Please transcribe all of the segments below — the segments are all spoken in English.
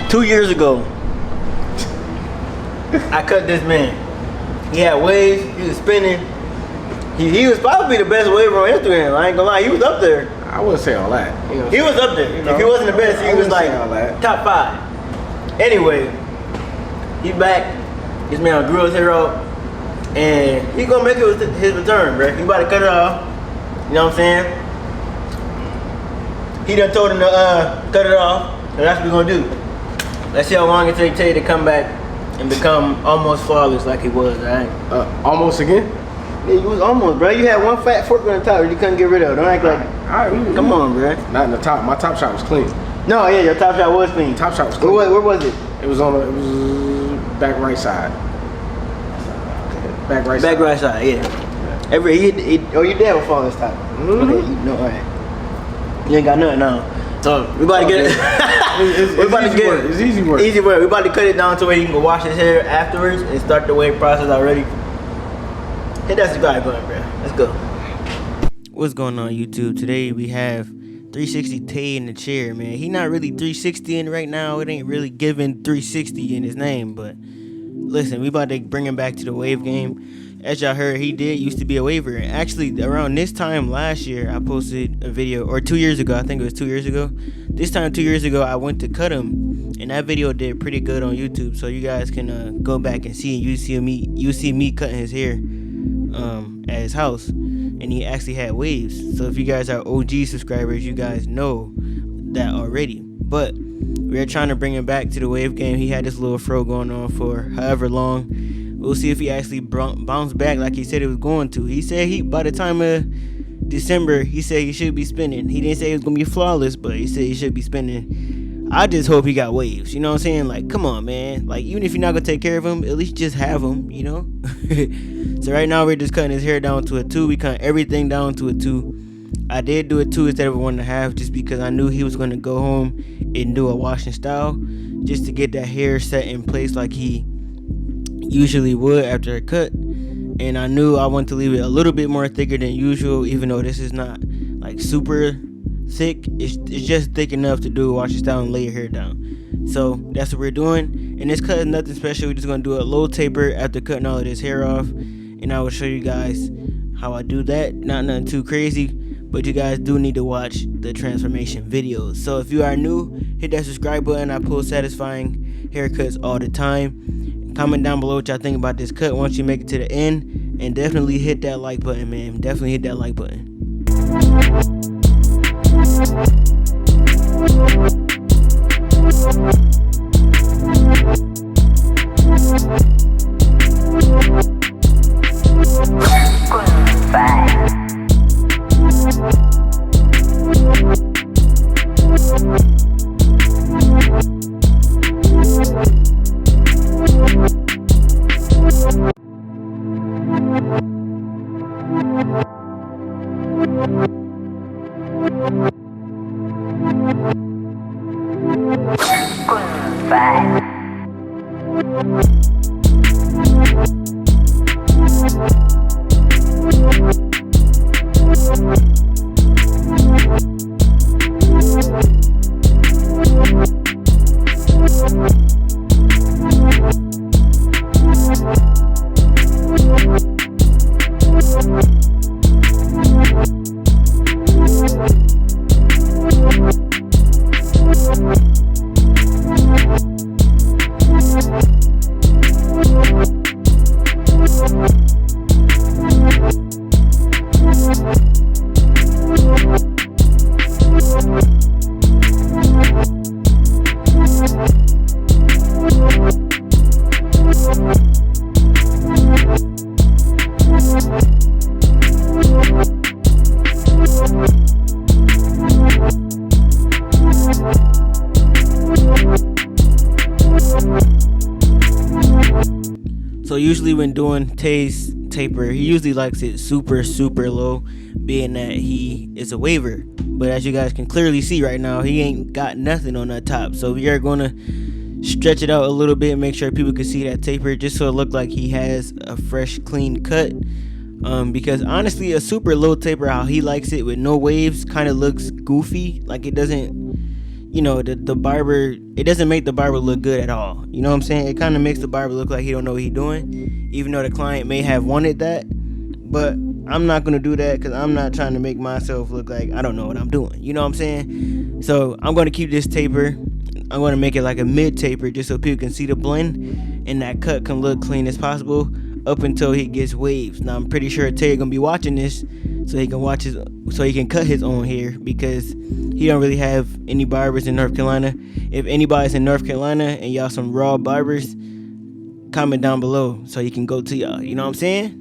2 years ago, I cut this man. He had waves, he was spinning. He was probably the best waver on Instagram. I ain't gonna lie, he was up there. I wouldn't say all that. You know, he was up there. If he wasn't the best, he was like top 5. Anyway, he back. This man grew his hair out, and he gonna make it with his return, bro. He about to cut it off. You know what I'm saying? He done told him to cut it off, so that's what we gonna do. Let's see how long it take to come back and become almost flawless like he was, alright? Almost again? Yeah, you was almost, bro. You had one fat fork on the top that you couldn't get rid of. Don't act like. Alright, come on, bro. Not in the top. My top shot was clean. No, yeah, your top shot was clean. Top shot was clean. Where was it? It was on. It was back right side. Back right side. Back right side, yeah. You did have a flawless top. Okay, alright. You ain't got nothing now. So we about to get it. It's easy work. Easy work. We about to cut it down to where he can go wash his hair afterwards and start the wave process already. Hit that subscribe button, bro. Let's go. What's going on, YouTube? Today we have 360 Tay in the chair, man. He not really 360 in right now. It ain't really giving 360 in his name, but listen, we about to bring him back to the wave game. As y'all heard, he did used to be a waver. And actually, around this time last year, I posted a video, or 2 years ago, I think it was 2 years ago. This time, 2 years ago, I went to cut him, and that video did pretty good on YouTube. So you guys can go back and see. You see me cutting his hair at his house, and he actually had waves. So if you guys are OG subscribers, you guys know that already. But we're trying to bring him back to the wave game. He had this little fro going on for however long. We'll see if he actually bounced back like he said he was going to. He said by the time of December, he said he should be spinning. He didn't say it was going to be flawless, but he said he should be spinning. I just hope he got waves. You know what I'm saying? Like, come on, man. Like, even if you're not going to take care of him, at least just have him, you know? So right now, we're just cutting his hair down to a 2. We cut everything down to a 2. I did do a 2 instead of a 1.5 just because I knew he was going to go home and do a washing style just to get that hair set in place like he usually would after a cut. And I knew I wanted to leave it a little bit more thicker than usual, even though this is not like super thick. It's just thick enough to do a washing style and lay your hair down. So that's what we're doing. And this cut is nothing special. We're just going to do a low taper after cutting all of this hair off, and I will show you guys how I do that. Not nothing too crazy, but you guys do need to watch the transformation videos. So if you are new, hit that subscribe button. I post satisfying haircuts all the time. Comment down below what y'all think about this cut once you make it to the end, and definitely hit that like button, man. Definitely hit that like button. So usually when doing Tay's taper, he usually likes it super low, being that he is a waver. But as you guys can clearly see right now, he ain't got nothing on that top. So we are going to stretch it out a little bit, make sure people can see that taper, just so it look like he has a fresh, clean cut. Because honestly, a super low taper, how he likes it with no waves, kind of looks goofy. Like it doesn't, you know, the barber, it doesn't make the barber look good at all. You know what I'm saying? It kind of makes the barber look like he don't know what he's doing, even though the client may have wanted that. But I'm not gonna do that because I'm not trying to make myself look like I don't know what I'm doing. You know what I'm saying? So I'm gonna keep this taper. I'm gonna make it like a mid taper just so people can see the blend and that cut can look clean as possible up until he gets waves. Now I'm pretty sure Terry gonna be watching this so he can cut his own hair because he don't really have any barbers in North Carolina. If anybody's in North Carolina and y'all some raw barbers, comment down below so he can go to y'all. You know what I'm saying?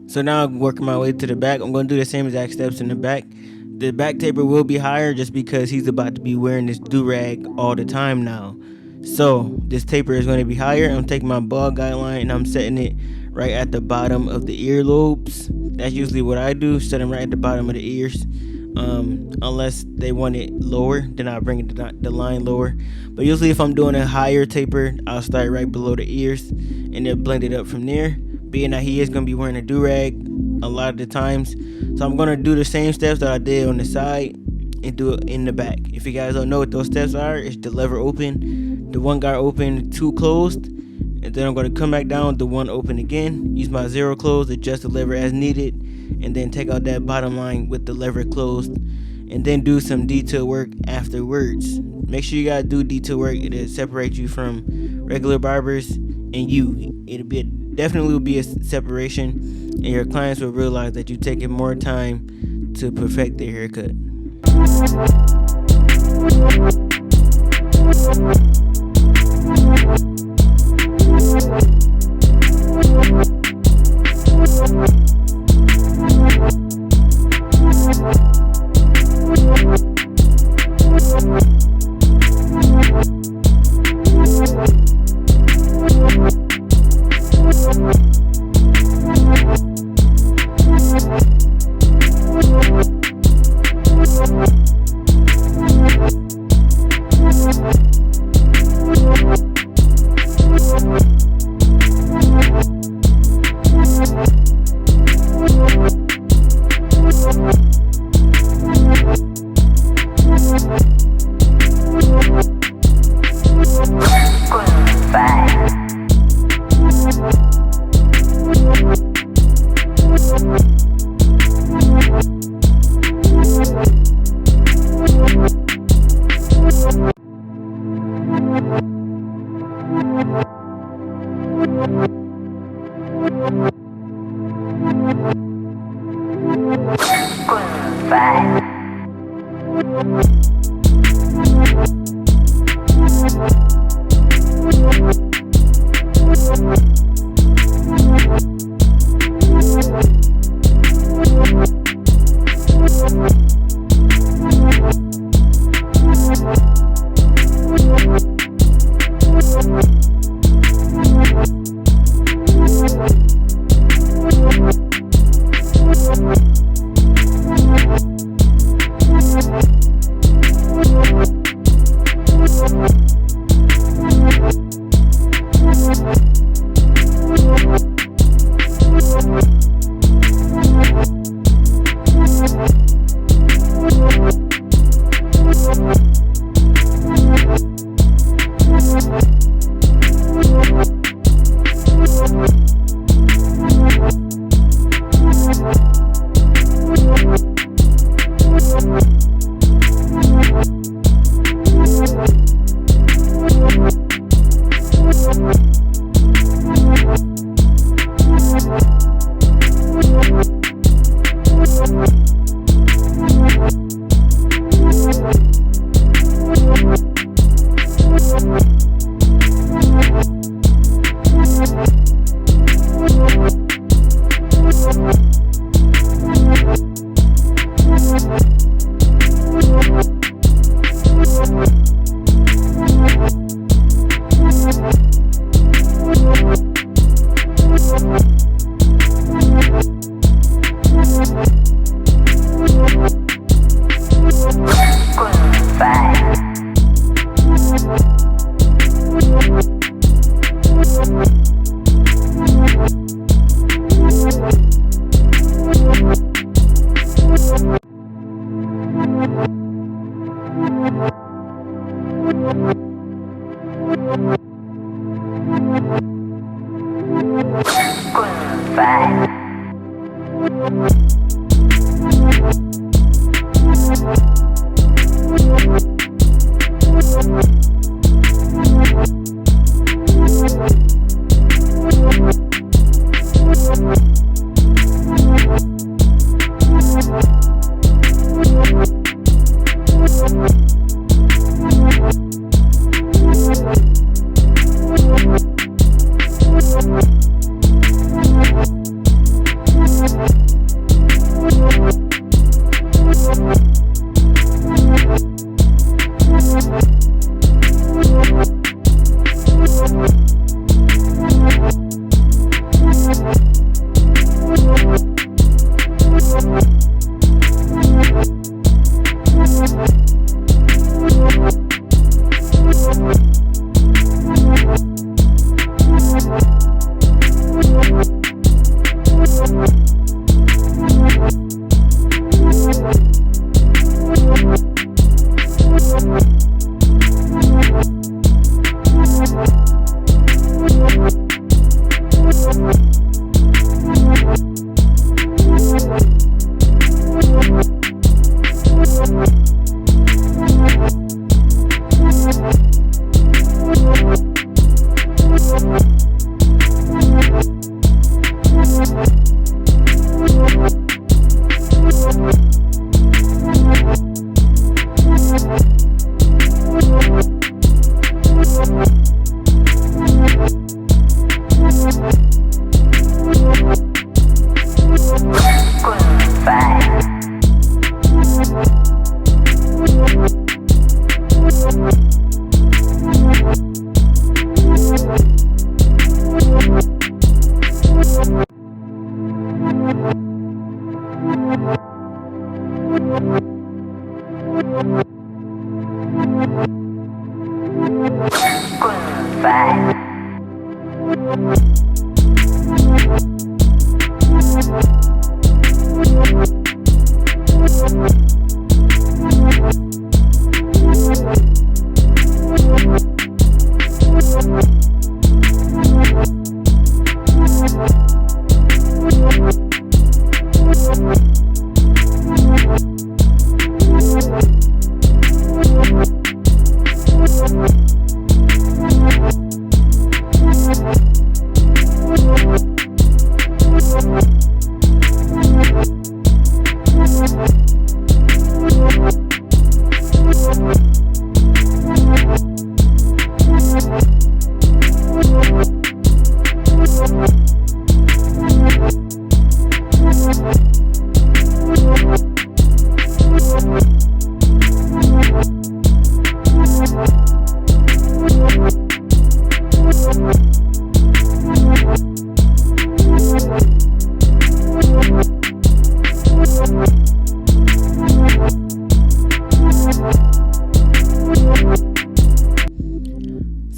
So now I'm working my way to the back. I'm going to do the same exact steps in the back. The back taper will be higher just because he's about to be wearing this do-rag all the time now. So this taper is going to be higher. I'm taking my ball guideline and I'm setting it right at the bottom of the earlobes. That's usually what I do, set them right at the bottom of the ears. Unless they want it lower, then I'll bring the line lower. But usually if I'm doing a higher taper, I'll start right below the ears and then blend it up from there. Being that he is going to be wearing a do-rag a lot of the times. So I'm going to do the same steps that I did on the side and do it in the back. If you guys don't know what those steps are, it's the lever open, the one guard open, two closed, and then I'm going to come back down, the one open again, use my zero closed, adjust the lever as needed, and then take out that bottom line with the lever closed, and then do some detail work afterwards. Make sure you guys do detail work. It'll separate you from regular barbers and you. Definitely will be a separation, and your clients will realize that you're taking more time to perfect their haircut.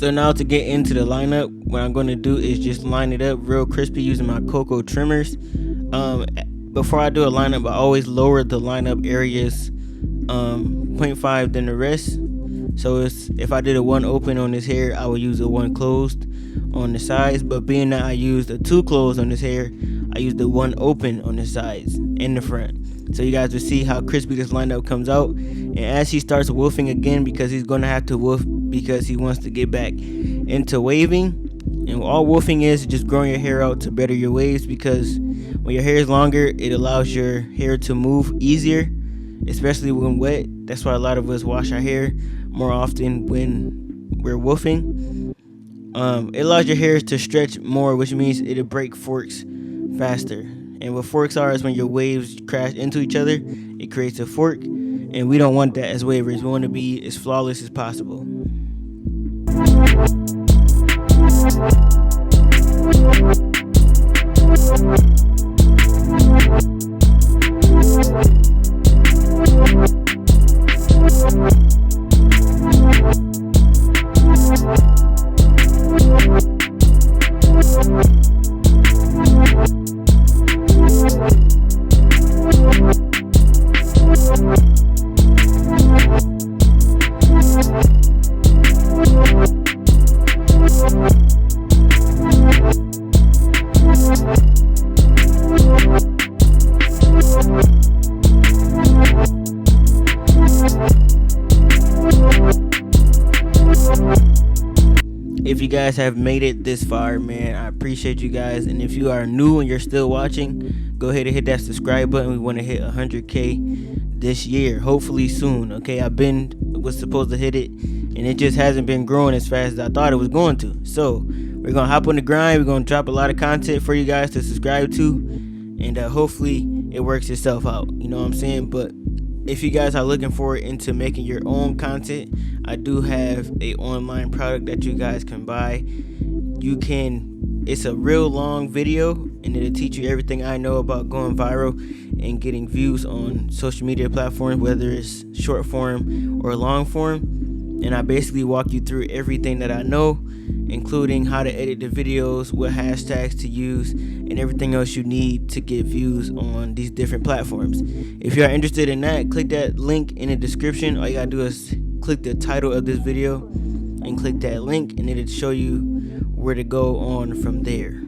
So now to get into the lineup, what I'm going to do is just line it up real crispy using my cocoa trimmers. Before I do a lineup, I always lower the lineup areas 0.5 than the rest. So if I did a 1 open on this hair, I would use a 1 closed on the sides. But being that I used a 2 closed on this hair, I used the 1 open on the sides and the front. So you guys will see how crispy this lineup comes out. And as he starts woofing again, because he's going to have to woof because he wants to get back into waving. And all woofing is just growing your hair out to better your waves, because when your hair is longer, it allows your hair to move easier, especially when wet. That's why a lot of us wash our hair more often when we're woofing. It allows your hair to stretch more, which means it'll break forks faster. And what forks are is when your waves crash into each other, it creates a fork. And we don't want that as wavers. We want to be as flawless as possible. If you guys have made it this far, man, I appreciate you guys. And if you are new and you're still watching, go ahead and hit that subscribe button. We want to hit 100K this year, hopefully soon. Okay, was supposed to hit it, and it just hasn't been growing as fast as I thought it was going to. So we're gonna hop on the grind. We're gonna drop a lot of content for you guys to subscribe to, and hopefully it works itself out. You know what I'm saying? But if you guys are looking forward into making your own content, I do have a online product that you guys can buy. It's a real long video, and it'll teach you everything I know about going viral and getting views on social media platforms, whether it's short form or long form. And I basically walk you through everything that I know, including how to edit the videos, what hashtags to use, and everything else you need to get views on these different platforms. If you are interested in that, click that link in the description. All you gotta do is click the title of this video and click that link, and it'll show you where to go on from there.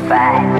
Bye.